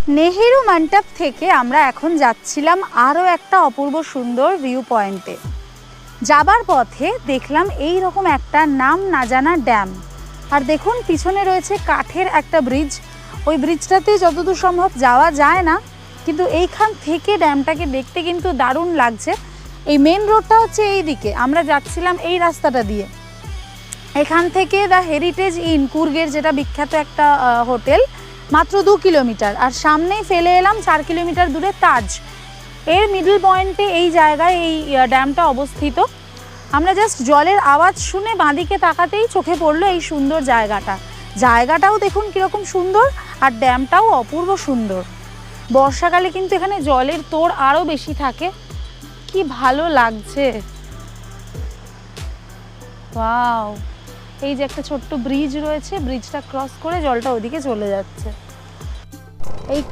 নেহেরু মণ্ডপ থেকে আমরা এখন যাচ্ছিলাম আরও একটা অপূর্ব সুন্দর ভিউ পয়েন্টে। যাবার পথে দেখলাম এই রকম একটা নাম না জানা ড্যাম। আর দেখুন পিছনে রয়েছে কাঠের একটা ব্রিজ। ওই ব্রিজটাতে যতদূর সম্ভব যাওয়া যায় না, কিন্তু এইখান থেকে ড্যামটাকে দেখতে কিন্তু দারুণ লাগছে। এই মেন রোডটা হচ্ছে এই দিকে, আমরা যাচ্ছিলাম এই রাস্তাটা দিয়ে। এখান থেকে দ্য হেরিটেজ ইন কুর্গের, যেটা বিখ্যাত একটা হোটেল, মাত্র 2 কিলোমিটার। আর সামনেই ফেলে এলাম 4 কিলোমিটার দূরে তাজ। এর মিডল পয়েন্টে এই জায়গায় এই ড্যামটা অবস্থিত। আমরা জাস্ট জলের আওয়াজ শুনে বাঁদিকে তাকাতেই চোখে পড়লো এই সুন্দর জায়গাটাও দেখুন কীরকম সুন্দর, আর ড্যামটাও অপূর্ব সুন্দর। বর্ষাকালে কিন্তু এখানে জলের তোড় আরও বেশি থাকে। কি ভালো লাগছে, ওয়াও। এই যে একটা ছোট্ট ব্রিজ রয়েছে, ব্রিজটা ক্রস করে জলটা ওদিকে চলে যাচ্ছে।